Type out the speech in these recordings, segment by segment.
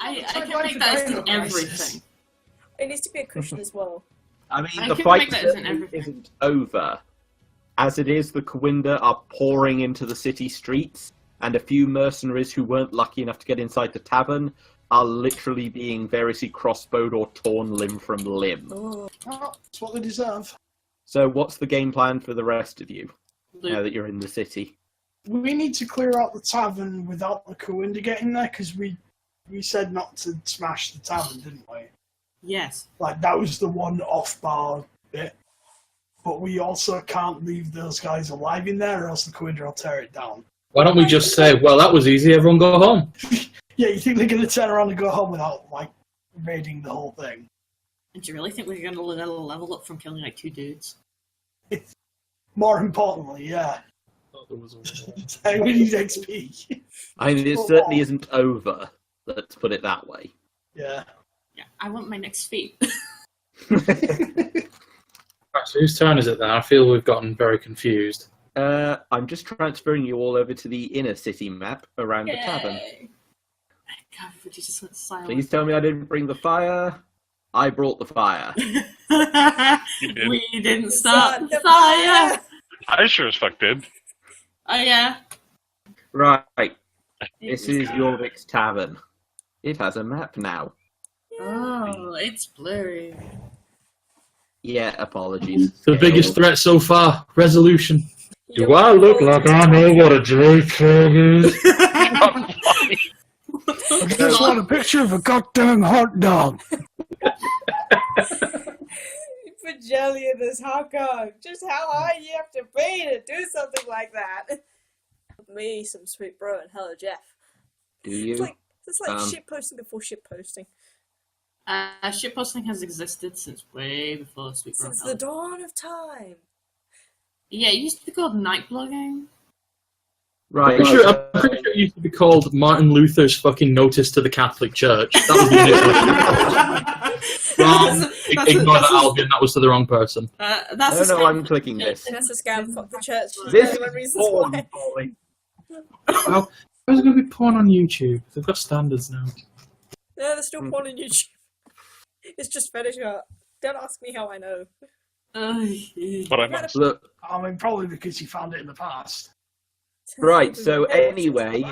I can make that as everything. It needs to be a cushion as well. I mean, the fight isn't over. As it is, the Kouinda are pouring into the city streets, and a few mercenaries who weren't lucky enough to get inside the tavern are literally being variously crossbowed or torn limb from limb. Oh, that's what they deserve. So what's the game plan for the rest of you, now that you're in the city? We need to clear out the tavern without the Kouinda getting there, because we said not to smash the tavern, didn't we? Yes. Like, that was the one off-bar bit. But we also can't leave those guys alive in there, or else the Kouinda will tear it down. Why don't we just say, well, that was easy, everyone go home? Yeah, you think they're going to turn around and go home without, like, raiding the whole thing? And do you really think we're going to level up from killing, like, 2 dudes? More importantly, yeah. We need XP. I mean, it certainly isn't over, let's put it that way. Yeah. Yeah, I want my next feat. Right, so whose turn is it then? I feel we've gotten very confused. I'm just transferring you all over to the inner city map around the tavern. God, everybody just went silent. Please tell me I didn't bring the fire. I brought the fire. We didn't start the fire. I sure as fuck did. Oh yeah. Right. This is Jorvik's tavern. It has a map now. Oh, it's blurry. Yeah, apologies. The biggest threat so far, resolution. Do I look like I know what a JK is? I just want a picture of a goddamn hot dog. Put jelly in this hot dog. Just how high you have to be to do something like that. Me, some sweet bro, and hello Jeff. Do you? It's like shit posting before shit posting. Shitposting has existed since way before Sweet Bro. Since the dawn of time. Yeah, it used to be called night blogging. Right. I'm pretty sure it used to be called Martin Luther's fucking notice to the Catholic Church. That was the wrong. Ignore that, Albion. That was to the wrong person. No, I'm clicking this. That's a scam. Fuck the church. This is porn. How is it going to be porn on YouTube? They've got standards now. No, there's still porn on YouTube. It's just fetish art. Don't ask me how I know. But I must. Look. I mean, probably because he found it in the past. Right, so anyway,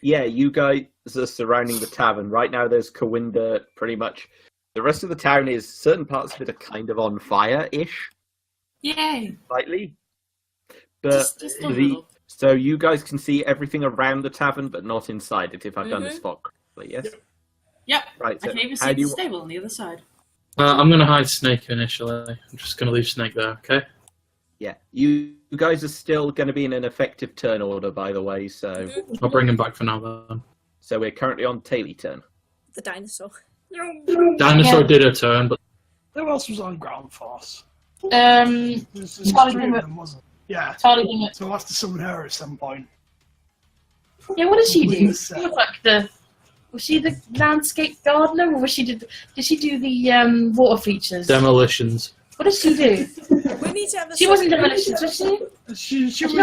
yeah, you guys are surrounding the tavern. Right now there's Kouinda, pretty much. The rest of the town is, certain parts of it are kind of on fire-ish. Yay! Slightly. But just a little. so you guys can see everything around the tavern, but not inside it, if I've done this spot correctly, yes? Yep. Right, so I can even see the stable on the other side. I'm going to hide Snake initially. I'm just going to leave Snake there, okay? Yeah, you guys are still going to be in an effective turn order, by the way, so... I'll bring him back for now, then. So we're currently on Taily turn. The dinosaur. Dinosaur did a turn, but... Who else was on ground force? Charlie them, wasn't it? Yeah. Charlie Dimmock. So we'll have to summon her at some point. Yeah, what does she do? She looked like was she the landscape gardener, or did she do the water features? Demolitions. What did she do? We need to have She wasn't demolitions, was she? She was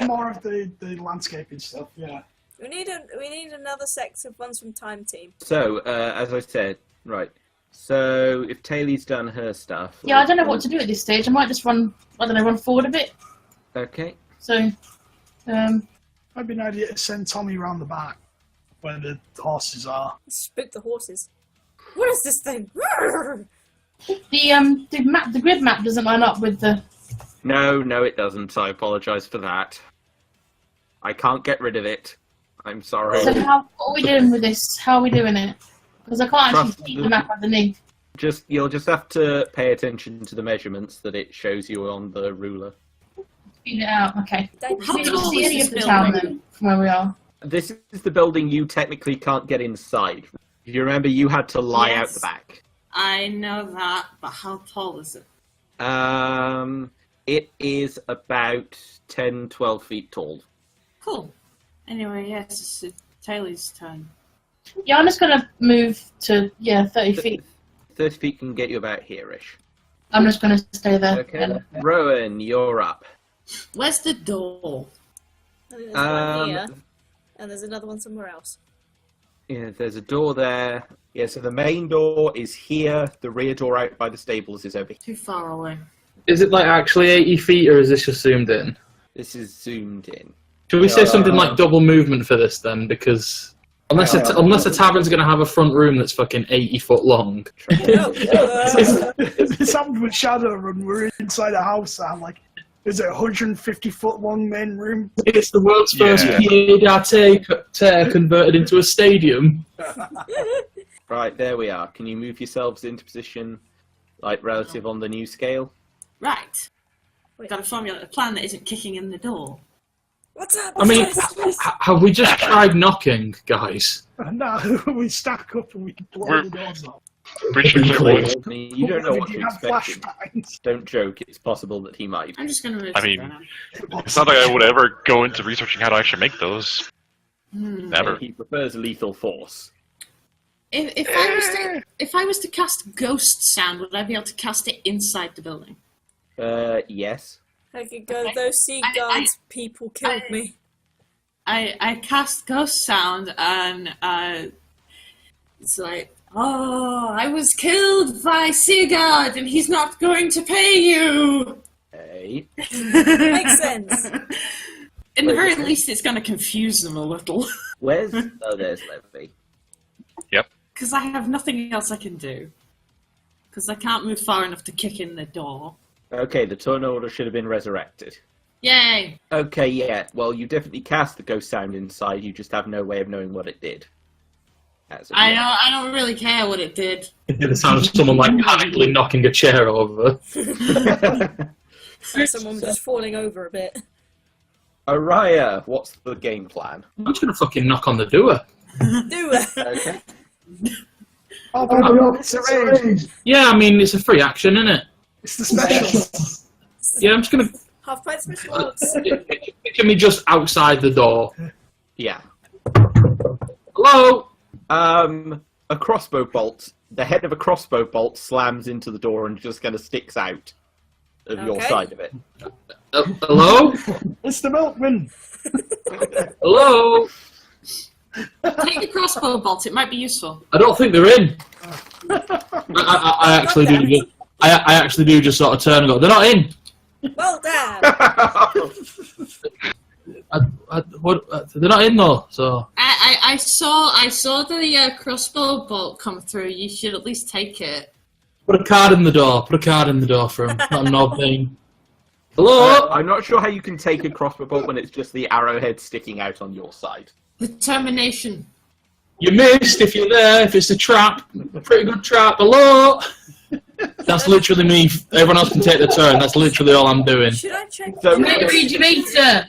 more of the landscaping stuff, yeah. We need another sex of ones from Time Team. So, as I said, right. So, if Taily's done her stuff... Yeah, I don't know what to do at this stage. I might just run forward a bit. Okay. So, Might be an idea to send Tommy around the back, where the horses are. Spook the horses. What is this thing? The grid map doesn't line up with the... No, it doesn't. I apologise for that. I can't get rid of it. I'm sorry. So what are we doing with this? How are we doing it? Because I can't actually see the map underneath. You'll just have to pay attention to the measurements that it shows you on the ruler. Speed it out, okay. How We don't see any of the town then, from where we are. This is the building you technically can't get inside. If you remember, you had to lie out the back. I know that, but how tall is it? It is about 10, 12 feet tall. Cool. Anyway, yes, it's Taylor's turn. Yeah, I'm just going to move to, 30 feet. 30 feet can get you about here-ish. I'm just going to stay there. Okay. Rowan, you're up. Where's the door? I think there's one here, and there's another one somewhere else. Yeah, there's a door there. Yeah, so the main door is here. The rear door out by the stables is over here. Too far away. Is it like actually 80 feet, or is this just zoomed in? This is zoomed in. Should we say something like double movement for this then? Because unless a tavern's going to have a front room that's fucking 80 foot long. It's happened with Shadowrun. We're inside a house and like, is it 150 foot long main room? It's the world's first Pied-à-terre converted into a stadium. Right, there we are. Can you move yourselves into position, like relative on the new scale? Right. Wait. Got to formulate a plan that isn't kicking in the door. What's up? I mean, have we just tried knocking, guys? No, we stack up and we can blow the doors up. I mean, you don't know what We to have expect. flashbangs. Don't joke, it's possible that he might. I'm just going to move. I mean, it's not like I would ever go into researching how to actually make those. Never. He prefers lethal force. If I was to cast ghost sound, would I be able to cast it inside the building? Yes. I could go, those Seaguard people killed me. I cast ghost sound and it's like, oh, I was killed by Seaguard and he's not going to pay you. Hey. Makes sense. In the very least, it's going to confuse them a little. Where's... Oh, there's Levy. Yep. Because I have nothing else I can do. Because I can't move far enough to kick in the door. Okay, the turn order should have been resurrected. Yay! Okay, yeah. Well, you definitely cast the ghost sound inside, you just have no way of knowing what it did. I don't really care what it did. The sound of someone like panically knocking a chair over. Someone just falling over a bit. Araya, what's the game plan? I'm just gonna fucking knock on the door. Do it. Okay. Oh, it's arranged. Yeah, I mean it's a free action, isn't it? It's the special. Yeah, I'm just gonna. Half-pint special odds. Picture me just outside the door. Yeah. Hello. A crossbow bolt. The head of a crossbow bolt slams into the door and just kind of sticks out of your Okay. side of it. Hello. It's the milkman. Hello. Take the crossbow bolt, it might be useful. I don't think they're in. I actually do. I actually do just sort of turn and go. They're not in. Well done. They're not in though. So I saw the crossbow bolt come through. You should at least take it. put a card in the door. Put a card in the door for him. Not an odd thing. Hello. I'm not sure how you can take a crossbow bolt when it's just the arrowhead sticking out on your side. Determination. You missed if you're there. If it's a trap, a pretty good trap. Hello. That's literally me. Everyone else can take their turn. That's literally all I'm doing. Should I check? So, Originator!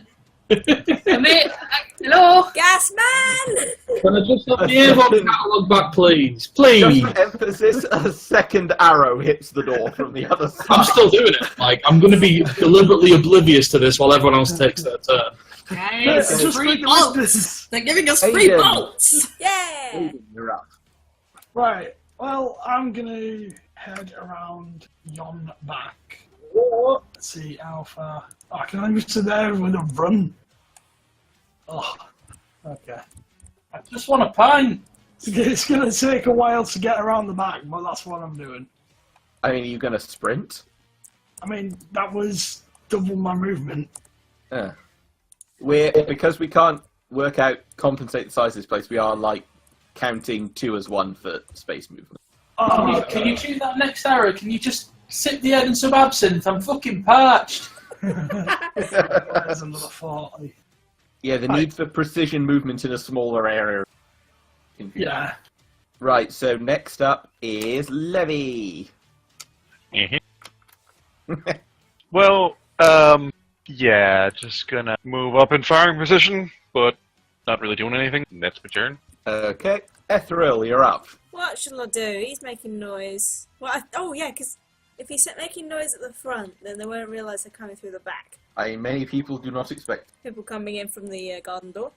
Hello? Gas man! Can I just have the Avon catalogue back, please? just Please. for emphasis, a second arrow hits the door from the other side. I'm still doing it. Like, I'm going to be deliberately oblivious to this while everyone else takes their turn. Guys, It's just free like bolts! They're giving us free Aiden. bolts! Yeah! You're up. Right. Well, I'm gonna head around yon back. Let's see how far. Oh, can I get to there with a run? Oh, okay. I just want a pint. It's gonna take a while to get around the back, but that's what I'm doing. I mean, are you going to sprint? I mean, that was double my movement. Because we can't compensate the size of this place, we are, like, counting 2 as 1 for space movement. Oh, Can you choose that next arrow? Can you just sip the head and some absinthe? I'm fucking parched. There's another 40. Yeah, the need for precision movement in a smaller area. Yeah. Right, so next up is Levy. Well, yeah, just gonna move up in firing position, but not really doing anything. That's my turn. Okay, Ethril, you're up. What shall I do? He's making noise. Well, oh yeah, because if he's making noise at the front, then they won't realise they're coming through the back. Many people do not expect. People coming in from the garden door.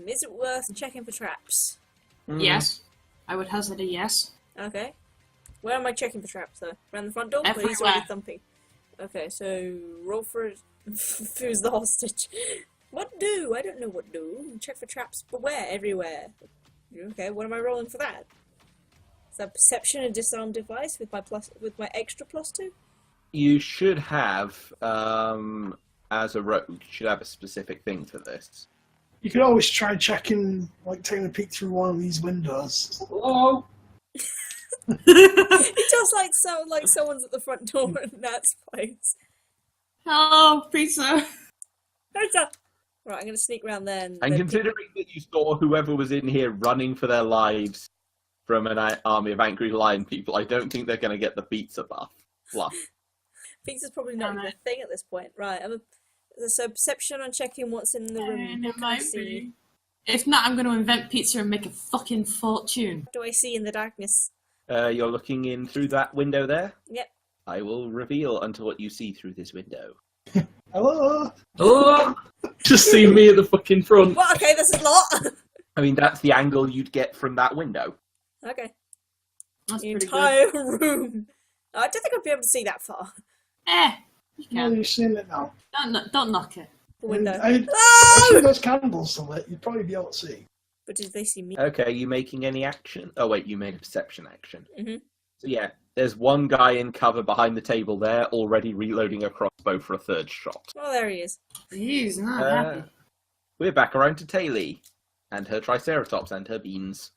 Is it worth checking for traps? Yes. I would hazard a yes. Okay. Where am I checking for traps though? Around the front door? But he's Everywhere. already thumping. Okay, so roll for it. Who's the hostage? What do? I don't know what do. Check for traps, but where? Everywhere. Okay, what am I rolling for that? Is that perception and disarm device with my extra +2? You should have, as a rogue, you should have a specific thing for this. You could always try checking, like taking a peek through one of these windows. Hello? It does like someone's at the front door in Nat's place. Hello, pizza. Pizza! Right, I'm gonna sneak around there and Considering that you saw whoever was in here running for their lives from an army of angry lion people, I don't think they're going to get the pizza fluff. Pizza's probably not even a thing at this point. Right, so perception on checking what's in the room. What It can I might see? be. If not, I'm going to invent pizza and make a fucking fortune. What do I see in the darkness? You're looking in through that window there? Yep. I will reveal unto what you see through this window. Hello? Hello? Just see me at the fucking front. Well, okay, this is a lot. I mean, that's the angle you'd get from that window. Okay. That's The pretty entire room. I don't think I'd be able to see that far. good. You Yeah, can. you've seen it now. Don't knock it. The window. If Oh! those candles are lit, you'd probably be able to see. But did they see me? Okay, you making any action? Oh wait, you made a perception action. Mhm. So yeah, there's one guy in cover behind the table there, already reloading a crossbow for a third shot. Oh, there he is. He's not happy. We're back around to Taylor and her Triceratops and her beans.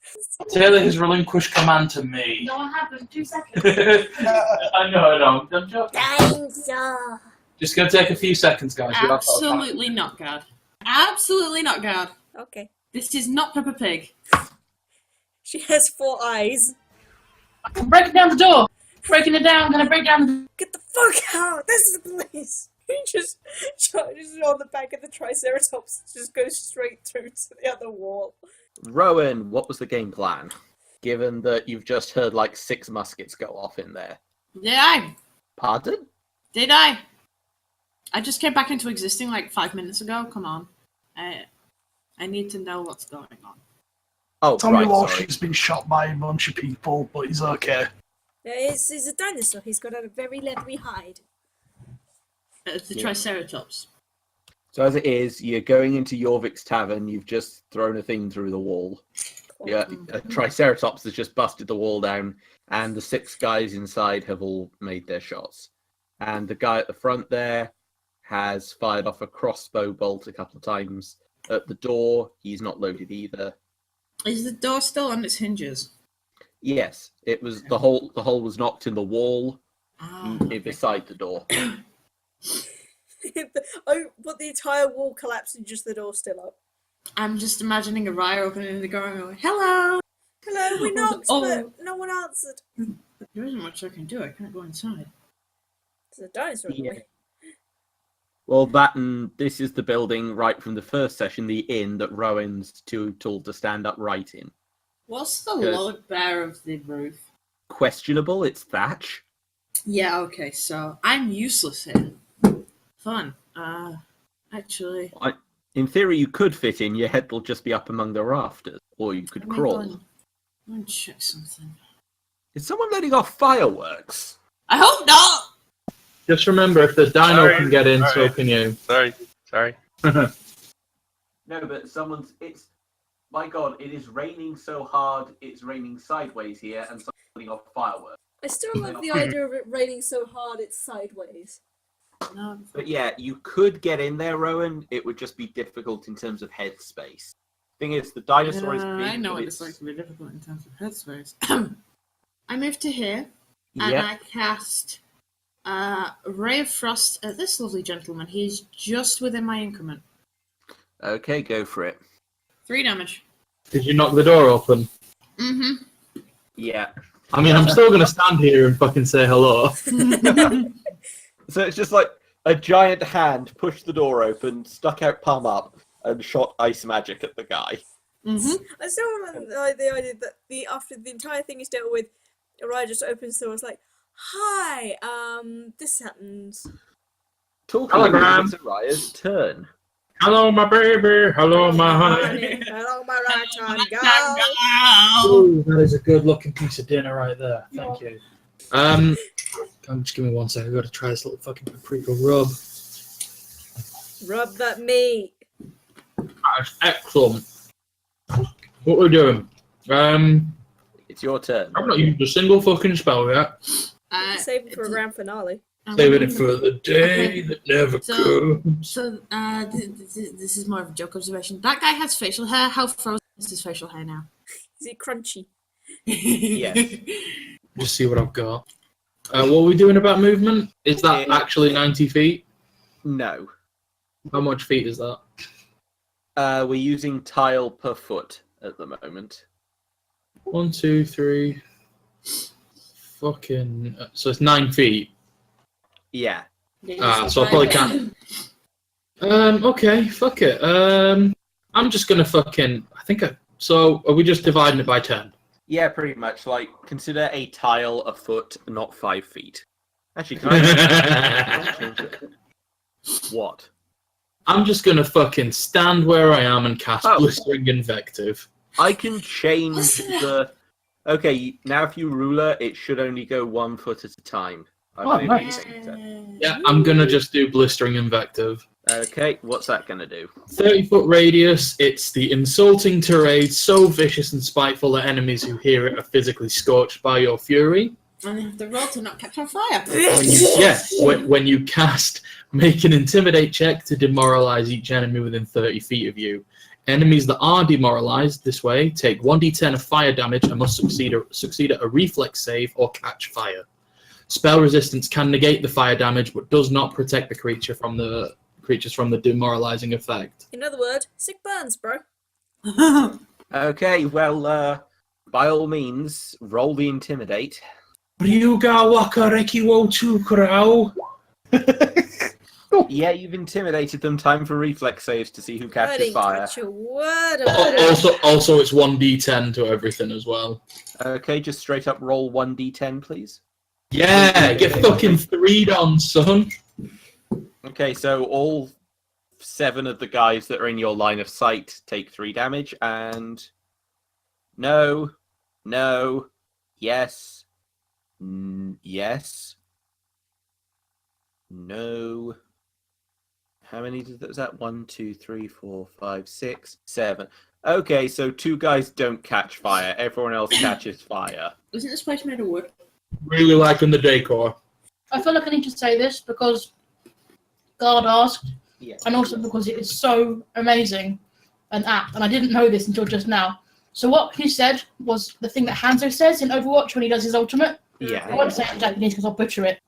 Taylor has relinquished command to me. No, I haven't. 2 seconds. I know. I'm joking. Dinosaur. Just gonna take a few seconds, guys. You have to- Absolutely not, God. Absolutely not, God. Okay. This is not Peppa Pig. She has 4 eyes. I'm breaking down the door. Breaking it down. I'm gonna break down the. Get the fuck out! This is the police! He just charges on the back of the Triceratops, just goes straight through to the other wall. Rowan, what was the game plan? Given that you've just heard like 6 muskets go off in there. Did I? Pardon? Did I? I just came back into existing like 5 minutes ago. Come on. I need to know what's going on. Oh, Tommy right, Walsh sorry. has been shot by a bunch of people, but he's okay. Yeah, he's a dinosaur. He's got a very leathery hide. It's the Yeah. Triceratops. So as it is, you're going into Jorvik's Tavern, you've just thrown a thing through the wall. Yeah, a Triceratops has just busted the wall down, and the 6 guys inside have all made their shots. And the guy at the front there has fired off a crossbow bolt a couple of times. At the door, he's not loaded either. Is the door still on its hinges? Yes, it was the hole was knocked in the wall Ah, beside the door. But the entire wall collapsed and just the door still up. I'm just imagining Araya opening the door and going, "Hello." Hello, we knocked, Oh. but no one answered. There isn't much I can do. I can't go inside. There's a dinosaur in the Yeah. way. Well, this is the building right from the first session, the inn that Rowan's too tall to stand upright in. What's the Good. load bear of the roof? Questionable, it's thatch. Yeah, okay, so I'm useless here. Fun. Actually, In theory, you could fit in. Your head will just be up among the rafters, or you could let me crawl. go and check something. Is someone letting off fireworks? I hope not! Just remember, if the dino Sorry, can get in, so sorry. can you. Sorry. No, but it's... My god, it is raining so hard, it's raining sideways here, and someone's letting off fireworks. I still love the idea of it raining so hard it's sideways. No. But yeah, you could get in there, Rowan. It would just be difficult in terms of headspace. Thing is, the dinosaur is big. I know but what it's like to be difficult in terms of headspace. I moved to here, and Yep. I cast Ray of Frost at this lovely gentleman. He's just within my increment. Okay, go for it. 3 damage. Did you knock the door open? Mm-hmm. Yeah. I mean, I'm still gonna stand here and fucking say hello. So it's just like a giant hand pushed the door open, stuck out palm up, and shot ice magic at the guy. Mm-hmm. I still like the idea that after the entire thing is dealt with, Araya just opens the door. It's like, "Hi, this happens." Talking Telegram. about Araya's turn. Hello, my baby. Hello, my honey. Hello, my ragtime girl. Ooh, that is a good-looking piece of dinner right there. Thank you. Just give me 1 second. I've got to try this little fucking paprika rub. Rub that meat. That's excellent. What we're doing? It's your turn. I've not used a single fucking spell yet. Save it for a grand finale. Saving it for the day that never comes. So, this is more of a joke observation. That guy has facial hair. How frozen is his facial hair now? Is it crunchy? Yes. Just see what I've got. What are we doing about movement? Is that actually 90 feet? No. How much feet is that? We're using tile per foot at the moment. 1, 2, 3. Fucking. So it's 9 feet. Yeah. So I probably can't. Okay, fuck it. I'm just gonna fucking. So are we just dividing it by 10? Yeah, pretty much. Like, consider a tile a foot, not 5 feet. Actually, can I change it? What? I'm just gonna fucking stand where I am and cast Blistering Invective. I can change the. Okay, now if you ruler, it should only go 1 foot at a time. Nice. Yeah, I'm gonna just do Blistering Invective. Okay, what's that gonna do? 30-foot radius. It's the insulting tirade, so vicious and spiteful that enemies who hear it are physically scorched by your fury. And they have to roll to not catch on fire. When you cast, make an intimidate check to demoralize each enemy within 30 feet of you. Enemies that are demoralized this way take 1d10 of fire damage and must succeed at a reflex save or catch fire. Spell resistance can negate the fire damage, but does not protect the creatures from the demoralizing effect. In other words, sick burns, bro. Okay, well, by all means, roll the intimidate. Ryuga waka reki wo chukurao. Yeah, you've intimidated them. Time for reflex saves to see who I catches didn't fire. catch a word about it. Also, it's 1d10 to everything as well. Okay, just straight up roll 1d10, please. Yeah, get fucking 3'd on, son. Okay, so all 7 of the guys that are in your line of sight take 3 damage, and no, yes, yes, no. How many was that? 1, 2, 3, 4, 5, 6, 7. Okay, so 2 guys don't catch fire. Everyone else catches fire. Isn't this place made of wood? Really liking the decor. I feel like I need to say this because God asked, Yeah. and also because it is so amazing and apt, and I didn't know this until just now. So what he said was the thing that Hanzo says in Overwatch when he does his ultimate. I Yeah. won't say it in Japanese because I'll butcher it.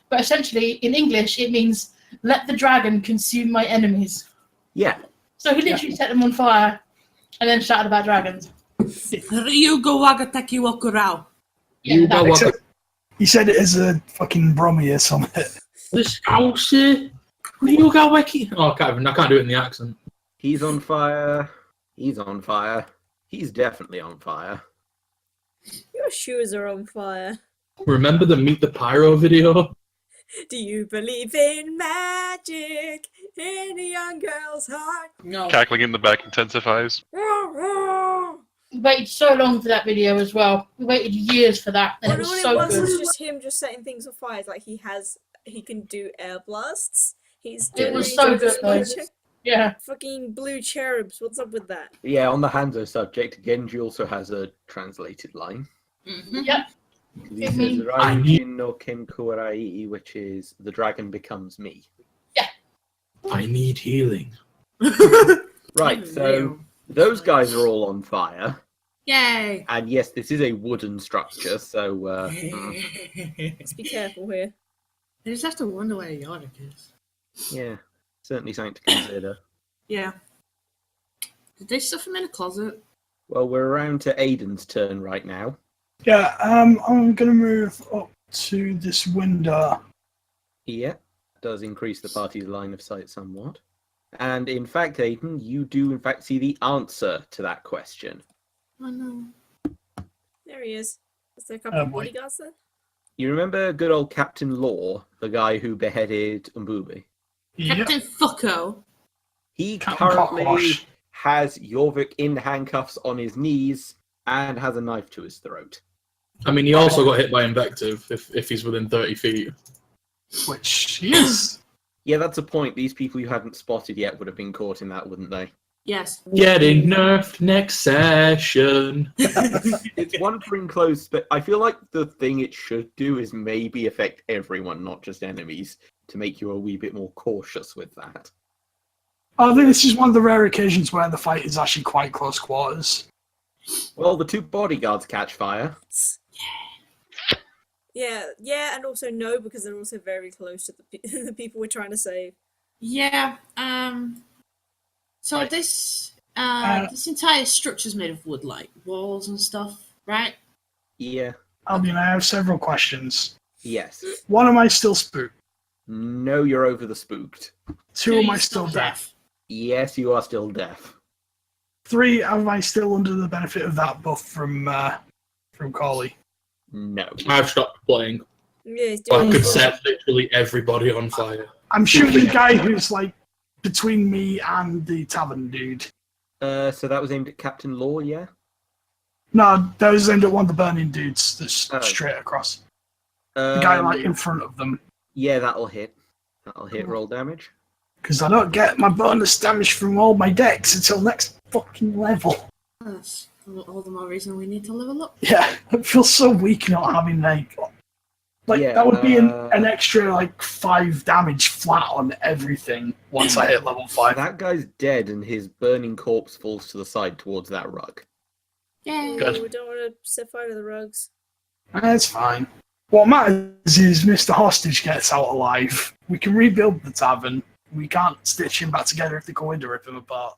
But essentially, in English, it means, let the dragon consume my enemies. Yeah. So he literally set them on fire and then shouted about dragons. Ryuga wagataki wakurao. Yeah, Except he said it as a fucking Brummy or something. This house here. Ryuga weki. Oh, I can't do it in the accent. He's on fire. He's on fire. He's definitely on fire. Your shoes are on fire. Remember the Meet the Pyro video? Do you believe in magic in a young girl's heart? No. Cackling in the back intensifies. We waited so long for that video as well. We waited years for that, and Well, it all was it so was good. was just him just setting things on fire. It's like he can do air blasts. He's It was generating so good, though. Yeah. Fucking blue cherubs. What's up with that? Yeah, on the Hanzo subject, Genji also has a translated line. Mm-hmm. Yep. He says, Raijin no Kenku Arai, which is, the dragon becomes me. I need healing. Right, so those guys are all on fire. Yay! And yes, this is a wooden structure, so... Let's be careful here. I just have to wonder where Yorick is. yeah, certainly something to consider. Yeah. Did they stuff him in a closet? Well, we're around to Aiden's turn right now. Yeah, I'm gonna move up to this window. Yeah, does increase the party's line of sight somewhat. And in fact, Aiden, you do in fact see the answer to that question. Oh no. There he is. Is there a couple of boy. bodyguards there? You remember good old Captain Law, the guy who beheaded Umbubi? Yep. Captain Fucko. He Captain currently Cockwash. has Jorvik in handcuffs on his knees and has a knife to his throat. I mean, he also got hit by invective if he's within 30 feet. Which he is. Yeah, that's a point. These people you hadn't spotted yet would have been caught in that, wouldn't they? Yes. Getting nerfed next session. It's wandering close, but I feel like the thing it should do is maybe affect everyone, not just enemies, to make you a wee bit more cautious with that. I think this is one of the rare occasions where the fight is actually quite close quarters. Well, the two bodyguards catch fire. Yeah, and also no, because they're also very close to the people we're trying to save. Yeah. So Right. this entire structure's made of wood, like walls and stuff, right? Yeah. Albion, I have several questions. Yes. One, am I still spooked? No, you're over the spooked. Two, am I still deaf? Yes, you are still deaf. 3, am I still under the benefit of that buff from Corley? No. I've stopped playing. Yeah, he's I doing could it. set literally everybody on fire. I'm shooting the guy who's like between me and the tavern dude. So that was aimed at Captain Law, yeah? No, that was aimed at one of the burning dudes that's Oh. straight across. The guy like in front of them. Yeah, that'll hit. That'll hit roll damage. Because I don't get my bonus damage from all my decks until next fucking level. That's all the more reason we need to level up. Yeah, I feel so weak not having like Yeah, that would be an extra like 5 damage flat on everything once I hit level 5. That guy's dead and his burning corpse falls to the side towards that rug. Yay. Good. We don't want to set fire to the rugs. That's fine. What matters is Mr. Hostage gets out alive. We can rebuild the tavern. We can't stitch him back together if the Kouinda rip him apart.